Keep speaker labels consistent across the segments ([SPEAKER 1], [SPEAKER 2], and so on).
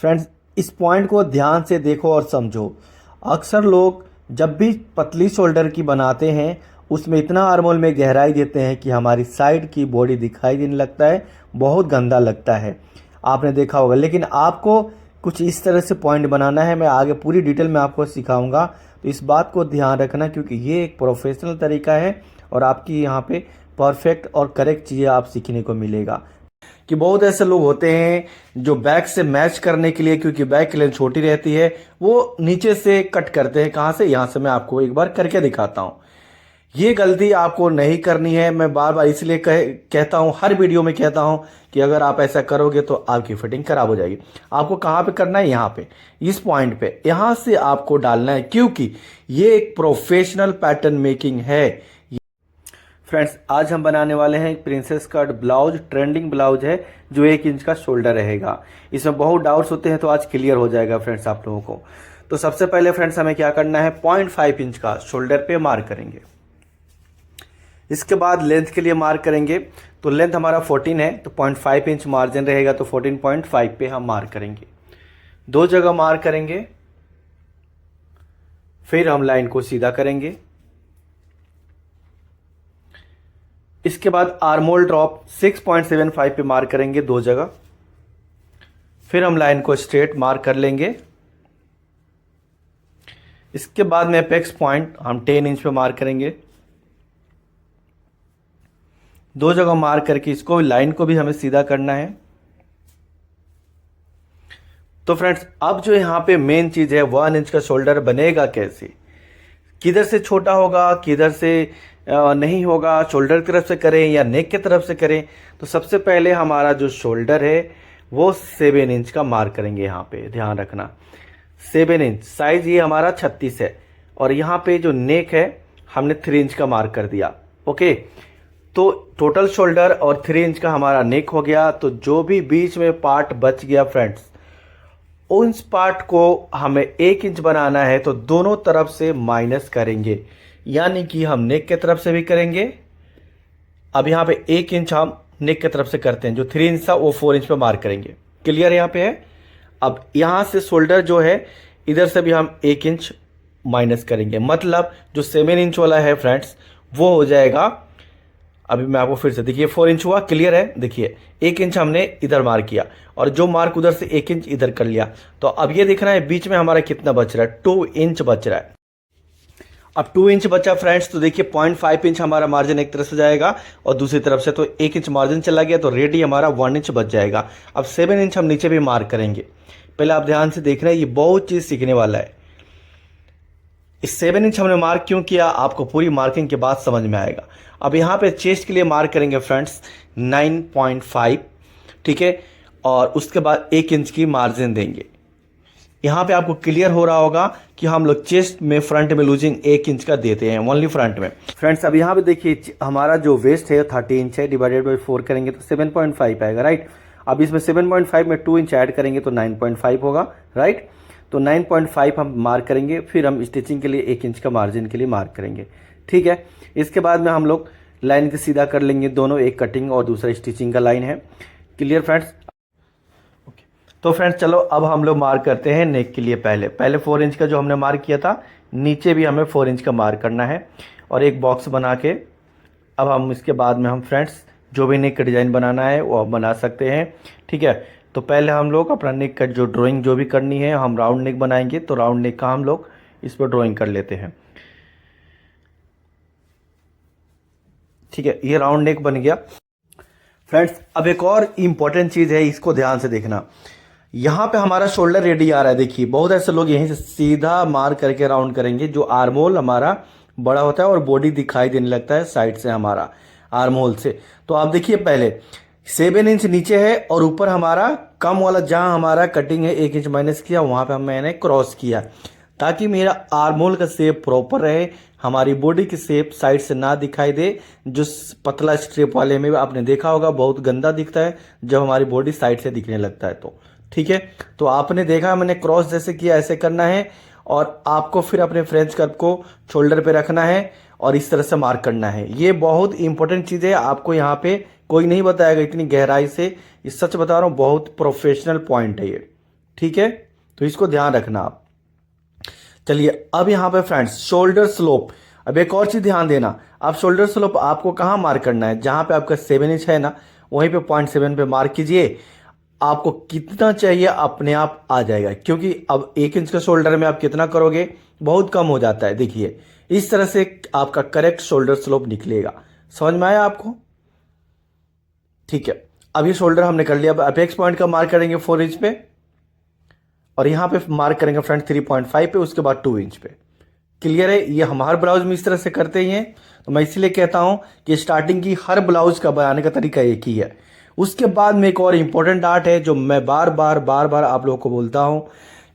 [SPEAKER 1] Friends, इस point को ध्यान से देखो और समझो। अक्सर लोग जब भी पतली शोल्डर की बनाते हैं उसमें इतना आर्मोल में गहराई देते हैं कि हमारी साइड की बॉडी दिखाई देने लगता है, बहुत गंदा लगता है, आपने देखा होगा। लेकिन आपको कुछ इस तरह से पॉइंट बनाना है, मैं आगे पूरी डिटेल में आपको सिखाऊंगा, तो इस बात को ध्यान रखना क्योंकि ये एक प्रोफेशनल तरीका है और आपकी यहाँ पे परफेक्ट और करेक्ट चीज़ें आप सीखने को मिलेगा। कि बहुत ऐसे लोग होते हैं जो बैक से मैच करने के लिए, क्योंकि बैक की लेंथ छोटी रहती है, वो नीचे से कट करते हैं। कहाँ से? यहाँ से। मैं आपको एक बार करके दिखाता हूँ। ये गलती आपको नहीं करनी है। मैं बार बार इसलिए कहता हूँ, हर वीडियो में कहता हूँ कि अगर आप ऐसा करोगे तो आपकी फिटिंग खराब हो जाएगी। आपको कहाँ पे करना है? यहाँ पे, इस पॉइंट पे, यहाँ से आपको डालना है क्योंकि ये एक प्रोफेशनल पैटर्न मेकिंग है। फ्रेंड्स, आज हम बनाने वाले हैं princess cut blouse. Trending blouse है जो 1 इंच का शोल्डर रहेगा। इसमें बहुत डाउट्स होते हैं तो आज क्लियर हो जाएगा फ्रेंड्स आप लोगों को। तो सबसे पहले फ्रेंड्स हमें क्या करना है, 0.5 इंच का शोल्डर पे मार्क करेंगे। इसके बाद लेंथ के लिए मार्क करेंगे। तो लेंथ हमारा 14 है तो 0.5 इंच मार्जिन रहेगा, तो 14.5 पे हम मार्क करेंगे। 2 जगह मार्क करेंगे, फिर हम लाइन को सीधा करेंगे। इसके बाद आर्मोल ड्रॉप 6.75 पे मार्क करेंगे 2 जगह। फिर हम लाइन को स्ट्रेट मार्क कर लेंगे। इसके बाद में एपेक्स पॉइंट हम 10 इंच पे मार्क करेंगे। 2 जगह मार्क करके इसको लाइन को भी हमें सीधा करना है। तो फ्रेंड्स, अब जो यहाँ पे मेन चीज है, 1 इंच का शोल्डर बनेगा कैसे, किधर से छोटा होगा, किधर से नहीं होगा, शोल्डर की तरफ से करें या नेक की तरफ से करें। तो सबसे पहले हमारा जो शोल्डर है वो 7 इंच का मार्क करेंगे। यहाँ पे ध्यान रखना, 7 इंच साइज ये हमारा 36 है, और यहाँ पे जो नेक है हमने 3 इंच का मार्क कर दिया। ओके, तो टोटल शोल्डर और 3 इंच का हमारा नेक हो गया। तो जो भी बीच में पार्ट बच गया फ्रेंड्स, उस पार्ट को हमें 1 इंच बनाना है, तो दोनों तरफ से माइनस करेंगे, यानी कि हम नेक के तरफ से भी करेंगे। अब यहाँ पे 1 इंच हम नेक की तरफ से करते हैं, जो 3 इंच था वो 4 इंच पे मार्क करेंगे। क्लियर यहाँ पे है? अब यहाँ से शोल्डर जो है इधर से भी हम 1 इंच माइनस करेंगे, मतलब जो 7 इंच वाला है फ्रेंड्स वो हो जाएगा। अभी मैं आपको फिर से, देखिए 4 इंच हुआ। क्लियर है? देखिए 1 इंच हमने इधर मार्क किया और जो मार्क उधर से 1 इंच इधर कर लिया। तो अब ये देखना है बीच में हमारा कितना बच रहा है, 2 इंच बच रहा है। अब 2 इंच बचा फ्रेंड्स, तो देखिए 0.5 इंच हमारा मार्जिन एक तरफ से जाएगा और दूसरी तरफ से, तो 1 इंच मार्जिन चला गया, तो रेडी हमारा 1 इंच बच जाएगा। अब 7 इंच हम नीचे भी मार्क करेंगे। पहले आप ध्यान से देखना है, ये बहुत चीज सीखने वाला है। इस 7 इंच हमने मार्क क्यों किया, आपको पूरी मार्किंग के बाद समझ में आएगा। अब यहाँ पे चेस्ट के लिए मार्क करेंगे फ्रेंड्स 9.5, ठीक है, और उसके बाद 1 इंच की मार्जिन देंगे। यहाँ पे आपको क्लियर हो रहा होगा कि हम लोग चेस्ट में फ्रंट में लूजिंग 1 इंच का देते हैं, ओनली फ्रंट में। फ्रेंड्स, अब यहाँ पे देखिए हमारा जो वेस्ट है 30 इंच है, डिवाइडेड बाई 4 करेंगे तो 7.5 आएगा, राइट। अब इसमें 7.5 में 2 इंच ऐड करेंगे तो 9.5 होगा, राइट। तो 9.5 हम मार्क करेंगे, फिर हम स्टिचिंग के लिए 1 इंच का मार्जिन के लिए मार्क करेंगे, ठीक है। इसके बाद में हम लोग लाइन के सीधा कर लेंगे दोनों, एक कटिंग और दूसरा स्टिचिंग का लाइन है। Clear friends? तो फ्रेंड्स चलो अब हम लोग मार्क करते हैं नेक के लिए। पहले 4 इंच का जो हमने मार्क किया था, नीचे भी हमें 4 इंच का मार्क करना है और एक बॉक्स बना के अब हम इसके बाद में हम फ्रेंड्स जो भी नेक का डिज़ाइन बनाना है वो बना सकते हैं, ठीक है। तो पहले हम लोग अपना नेक का जो ड्राइंग जो भी करनी है, हम राउंड नेक बनाएंगे, तो राउंड नेक का हम लोग इस पर ड्राइंग कर लेते हैं, ठीक है। ये राउंड नेक बन गया फ्रेंड्स। अब एक और इम्पॉर्टेंट चीज़ है, इसको ध्यान से देखना। यहाँ पे हमारा शोल्डर रेडी आ रहा है, देखिए बहुत ऐसे लोग यहीं से सीधा मार करके राउंड करेंगे, जो आर्मोल हमारा बड़ा होता है और बॉडी दिखाई देने लगता है साइड से हमारा आर्मोल से। तो आप देखिए पहले 7 इंच नीचे है और ऊपर हमारा कम वाला जहाँ हमारा कटिंग है 1 इंच माइनस किया, वहाँ पे मैंने क्रॉस किया, ताकि मेरा आर्मोल का शेप प्रॉपर रहे, हमारी बॉडी की शेप साइड से ना दिखाई दे। जो पतला स्ट्रिप वाले में आपने देखा होगा बहुत गंदा दिखता है जब हमारी बॉडी साइड से दिखने लगता है, तो ठीक है। तो आपने देखा मैंने क्रॉस जैसे किया, ऐसे करना है और आपको फिर अपने फ्रेंच कर्व को शोल्डर पे रखना है और इस तरह से मार्क करना है। ये बहुत इंपॉर्टेंट चीज़ है, आपको यहाँ पे कोई नहीं बताएगा इतनी गहराई से, ये सच बता रहा हूँ, बहुत प्रोफेशनल पॉइंट है ये, ठीक है, तो इसको ध्यान रखना आप। चलिए अब यहाँ पे फ्रेंड्स शोल्डर स्लोप, अब एक और चीज़ ध्यान देना, आप शोल्डर स्लोप आपको कहाँ मार्क करना है, जहाँ पे आपका 7 इंच है ना वहीं पे 0.7 पे मार्क कीजिए। आपको कितना चाहिए अपने आप आ जाएगा, क्योंकि अब 1 इंच का शोल्डर में आप कितना करोगे, बहुत कम हो जाता है। देखिए इस तरह से आपका करेक्ट शोल्डर स्लोप निकलेगा। समझ में आया आपको? ठीक है, अब ये शोल्डर हमने कर लिया। अब अपेक्स पॉइंट का मार्क करेंगे 4 इंच पे, और यहाँ पे मार्क करेंगे फ्रंट 3.5 पे, उसके बाद 2 इंच पे। क्लियर है? ये हम हर ब्लाउज में इस तरह से करते ही हैं, तो मैं इसीलिए कहता हूं कि स्टार्टिंग की हर ब्लाउज का बनाने का तरीका एक ही है। उसके बाद में एक और इंपॉर्टेंट आर्ट है जो मैं बार बार आप लोगों को बोलता हूं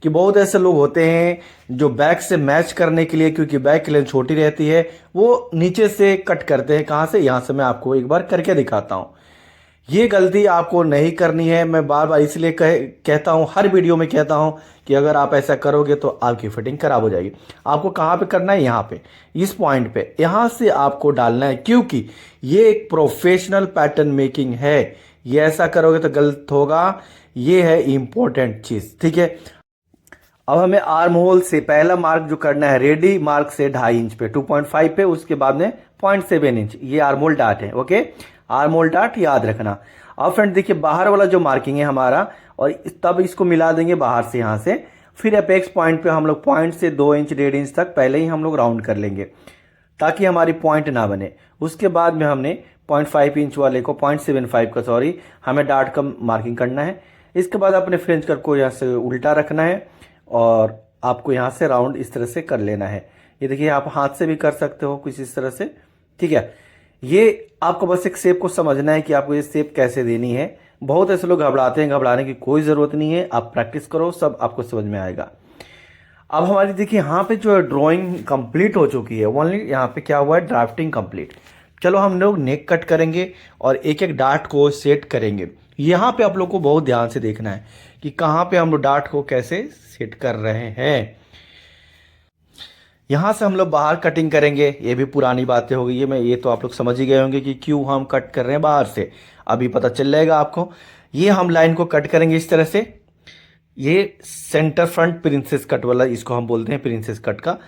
[SPEAKER 1] कि बहुत ऐसे लोग होते हैं जो बैक से मैच करने के लिए, क्योंकि बैक की लेंथ छोटी रहती है, वो नीचे से कट करते हैं। कहाँ से? यहाँ से मैं आपको एक बार करके दिखाता हूँ। ये गलती आपको नहीं करनी है। मैं बार बार इसलिए कहता हूँ, हर वीडियो में कहता हूँ कि अगर आप ऐसा करोगे तो आपकी फिटिंग खराब हो जाएगी। आपको कहाँ पे करना है? यहाँ पे, इस पॉइंट पे, यहाँ से आपको डालना है, क्योंकि ये एक प्रोफेशनल पैटर्न मेकिंग है। ये ऐसा करोगे तो गलत होगा। ये है इंपॉर्टेंट चीज, ठीक है। अब हमें आर्म होल से पहला मार्क जो करना है, रेडी मार्क से 2.5 इंच पे, 2.5 पे, उसके बाद में 0.7 इंच, ये आर्म होल डाट है। ओके, आर्म होल डाट याद रखना। अब फ्रेंड देखिए बाहर वाला जो मार्किंग है हमारा, और तब इसको मिला देंगे बाहर से यहाँ से। फिर अपेक्स पॉइंट पे हम लोग पॉइंट से 2 इंच 1.5 इंच तक पहले ही हम लोग राउंड कर लेंगे, ताकि हमारी पॉइंट ना बने। उसके बाद में हमने 0.5 इंच वाले को 0.75 का सॉरी हमें डाट का मार्किंग करना है। इसके बाद अपने फ्रेंच कट को यहाँ से उल्टा रखना है, और आपको यहाँ से राउंड इस तरह से कर लेना है। ये देखिए आप हाथ से भी कर सकते हो कुछ इस तरह से, ठीक है। ये आपको बस एक शेप को समझना है कि आपको ये शेप कैसे देनी है। बहुत ऐसे लोग घबराते हैं, घबराने की कोई ज़रूरत नहीं है। आप प्रैक्टिस करो, सब आपको समझ में आएगा। अब हमारी देखिए यहाँ पे जो है ड्राइंग कंप्लीट हो चुकी है। ओनली यहाँ पे क्या हुआ है, ड्राफ्टिंग कंप्लीट। चलो हम लोग नेक कट करेंगे और एक एक डार्ट को सेट करेंगे। यहाँ पे आप लोग को बहुत ध्यान से देखना है कि कहाँ पे हम लोग डार्ट को कैसे सेट कर रहे हैं। यहाँ से हम लोग बाहर कटिंग करेंगे। ये भी पुरानी बातें हो गई है, मैं ये तो आप लोग समझ ही गए होंगे कि क्यों हम कट कर रहे हैं बाहर से, अभी पता चल जाएगा आपको। ये हम लाइन को कट करेंगे इस तरह से। ये सेंटर फ्रंट प्रिंसेस कट वाला इसको हम बोलते हैं, प्रिंसेस कट का।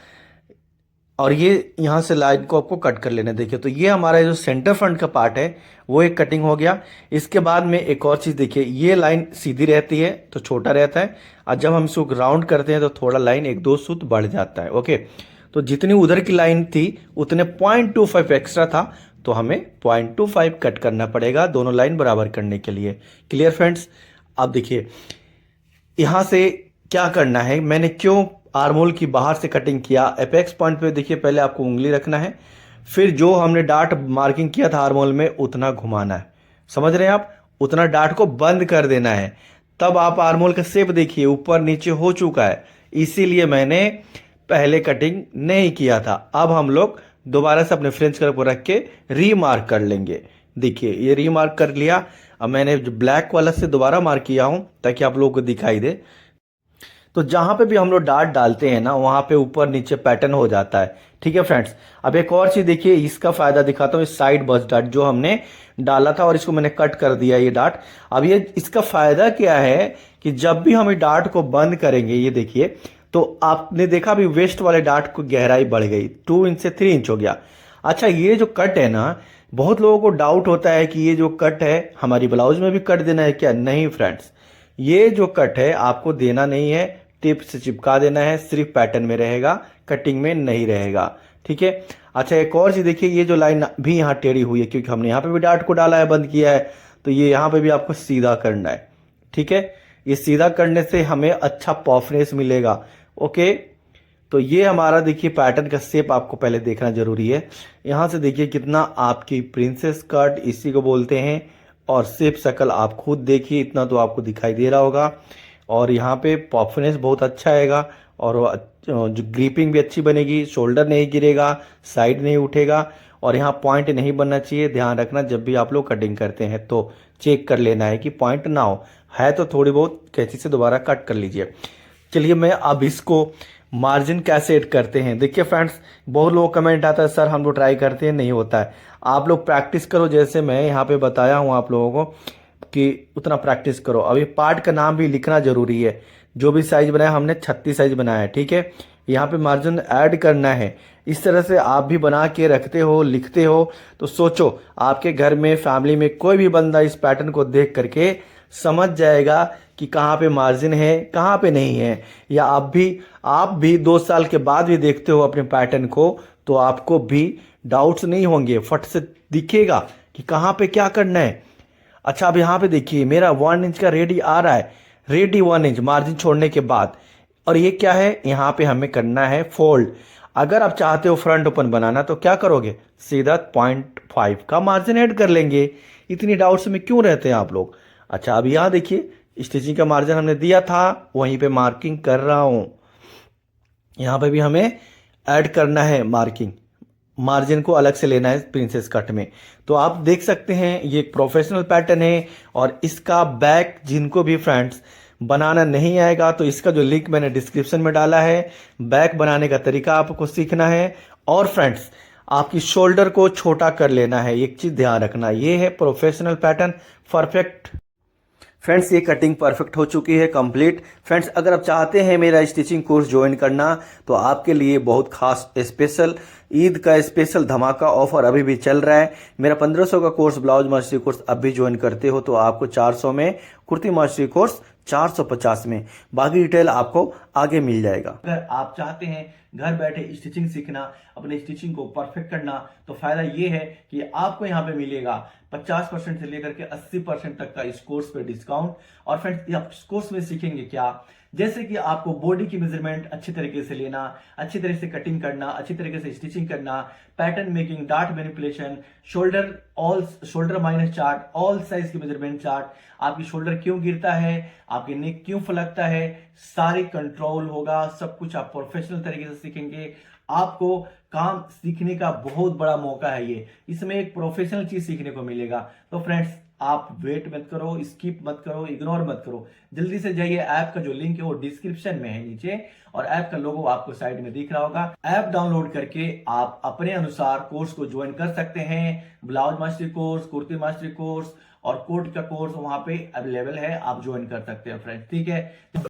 [SPEAKER 1] और ये यहाँ से लाइन को आपको कट कर लेना। देखिए तो ये हमारा जो सेंटर फ्रंट का पार्ट है वो एक कटिंग हो गया। इसके बाद में एक और चीज़ देखिए, ये लाइन सीधी रहती है तो छोटा रहता है, और जब हम इसको राउंड करते हैं तो थोड़ा लाइन 1-2 सूत बढ़ जाता है। ओके, तो जितनी उधर की लाइन थी उतने 0.25 एक्स्ट्रा था, तो हमें 0.25 कट करना पड़ेगा दोनों लाइन बराबर करने के लिए। Clear friends? अब देखिए यहाँ से क्या करना है, मैंने क्यों आर्महोल की बाहर से कटिंग किया। एपेक्स पॉइंट पे देखिए पहले आपको उंगली रखना है, फिर जो हमने डार्ट मार्किंग किया था आर्महोल में उतना घुमाना है। समझ रहे हैं आप? उतना डार्ट को बंद कर देना है। तब आप आर्महोल का शेप देखिए ऊपर नीचे हो चुका है, इसीलिए मैंने पहले कटिंग नहीं किया था। अब हम लोग दोबारा से अपने फ्रेंच कर्व को रख के रीमार्क कर लेंगे। देखिए ये रीमार्क कर लिया। अब मैंने जो ब्लैक वाला से दोबारा मार्क किया हूं ताकि आप लोगों को दिखाई दे। तो जहां पे भी हम लोग डार्ट डालते हैं ना वहां पे ऊपर नीचे पैटर्न हो जाता है। ठीक है फ्रेंड्स, अब एक और चीज देखिए, इसका फायदा दिखाता हूँ। इस साइड बस डार्ट जो हमने डाला था और इसको मैंने कट कर दिया ये डार्ट। अब ये इसका फायदा क्या है कि जब भी हम डार्ट को बंद करेंगे, ये देखिए तो आपने देखा भी वेस्ट वाले डार्ट को गहराई बढ़ गई, 2 इंच से 3 इंच हो गया। अच्छा ये जो कट है ना, बहुत लोगों को डाउट होता है कि ये जो कट है हमारी ब्लाउज में भी कट देना है क्या। नहीं फ्रेंड्स, ये जो कट है आपको देना नहीं है, टिप से चिपका देना है, सिर्फ पैटर्न में रहेगा, कटिंग में नहीं रहेगा। ठीक है। अच्छा एक और चीज देखिए, ये जो लाइन भी यहाँ टेढ़ी हुई है क्योंकि हमने यहाँ पे भी डार्ट को डाला है, बंद किया है, तो ये यहाँ पे भी आपको सीधा करना है। ठीक है, ये सीधा करने से हमें अच्छा पॉफनेस मिलेगा। ओके, तो ये हमारा देखिए पैटर्न का शेप आपको पहले देखना जरूरी है। यहाँ से देखिए कितना आपकी प्रिंसेस कट इसी को बोलते हैं, और शेप शकल आप खुद देखिए, इतना तो आपको दिखाई दे रहा होगा। और यहाँ पे पॉफनेस बहुत अच्छा आएगा, और जो ग्रिपिंग भी अच्छी बनेगी, शोल्डर नहीं गिरेगा, साइड नहीं उठेगा, और यहाँ पॉइंट नहीं बनना चाहिए। ध्यान रखना जब भी आप लोग कटिंग करते हैं तो चेक कर लेना है कि पॉइंट ना हो, है तो थोड़ी बहुत कैंची से दोबारा कट कर लीजिए। चलिए मैं अब इसको मार्जिन कैसे एड करते हैं। देखिए फ्रेंड्स, बहुत लोग कमेंट आता है सर हम लोग ट्राई करते हैं नहीं होता है। आप लोग प्रैक्टिस करो, जैसे मैं यहाँ पे बताया हूँ आप लोगों को। कि उतना प्रैक्टिस करो। अभी पार्ट का नाम भी लिखना जरूरी है। जो भी साइज बनाया हमने 36 साइज बनाया है, ठीक है। यहाँ पे मार्जिन ऐड करना है। इस तरह से आप भी बना के रखते हो, लिखते हो, तो सोचो आपके घर में फैमिली में कोई भी बंदा इस पैटर्न को देख करके समझ जाएगा कि कहाँ पे मार्जिन है, कहाँ पे नहीं है। या आप भी 2 साल के बाद भी देखते हो अपने पैटर्न को, तो आपको भी डाउट्स नहीं होंगे, फट से दिखेगा कि कहाँ पे क्या करना है। अच्छा, अब यहाँ पे देखिए मेरा 1 इंच का रेडी आ रहा है, रेडी 1 इंच मार्जिन छोड़ने के बाद। और ये क्या है, यहाँ पे हमें करना है फोल्ड। अगर आप चाहते हो फ्रंट ओपन बनाना तो क्या करोगे, सीधा 0.5 का मार्जिन ऐड कर लेंगे। इतनी डाउट्स में क्यों रहते हैं आप लोग। अच्छा, अब यहाँ देखिए स्टिचिंग का मार्जिन हमने दिया था, वहीं पे मार्किंग कर रहा हूं। यहाँ पे भी हमें ऐड करना है मार्किंग, मार्जिन को अलग से लेना है प्रिंसेस कट में। तो आप देख सकते हैं ये एक प्रोफेशनल पैटर्न है। और इसका बैक जिनको भी फ्रेंड्स बनाना नहीं आएगा तो इसका जो लिंक मैंने डिस्क्रिप्शन में डाला है, बैक बनाने का तरीका आपको सीखना है। और फ्रेंड्स आपकी शोल्डर को छोटा कर लेना है, एक चीज ध्यान रखना, ये है प्रोफेशनल पैटर्न परफेक्ट। फ्रेंड्स ये कटिंग परफेक्ट हो चुकी है, कंप्लीट। फ्रेंड्स अगर आप चाहते हैं मेरा स्टिचिंग कोर्स ज्वाइन करना तो आपके लिए बहुत खास स्पेशल ईद का स्पेशल धमाका ऑफर अभी भी चल रहा है। मेरा 1500 का कोर्स ब्लाउज मास्टरी कोर्स अब भी ज्वाइन करते हो तो आपको 400 में, कुर्ती मास्टरी कोर्स 450 में, बाकी डिटेल आपको आगे मिल जाएगा। अगर आप चाहते हैं घर बैठे स्टिचिंग सीखना, अपने स्टिचिंग को परफेक्ट करना, तो फायदा ये है कि आपको यहाँ पे मिलेगा 50% से लेकर के 80% तक का इस कोर्स पे डिस्काउंट। और फ्रेंड्स आप इस कोर्स में सीखेंगे क्या, जैसे कि आपको बॉडी की मेजरमेंट अच्छी तरीके से लेना, अच्छी तरह से कटिंग करना, अच्छी तरीके से स्टिचिंग करना, pattern making, dart manipulation, shoulder minus chart, all size की मेजरमेंट चार्ट, आपकी शोल्डर क्यों गिरता है, आपकी नेक क्यों फलकता है, सारी कंट्रोल होगा। सब कुछ आप प्रोफेशनल तरीके से सीखेंगे। आपको काम सीखने का बहुत बड़ा मौका है ये, इसमें एक प्रोफेशनल चीज सीखने को मिलेगा। तो फ्रेंड्स आप वेट मत करो, स्किप मत करो, इग्नोर मत करो, जल्दी से जाइए। ऐप का जो लिंक है वो डिस्क्रिप्शन में है नीचे, और ऐप का लोगो आपको साइड में दिख रहा होगा। ऐप डाउनलोड करके आप अपने अनुसार कोर्स को ज्वाइन कर सकते हैं। Blouse mastery course, kurti mastery course और कोट का कोर्स वहां पे अवेलेबल है, आप ज्वाइन कर सकते हैं फ्रेंड्स, ठीक है।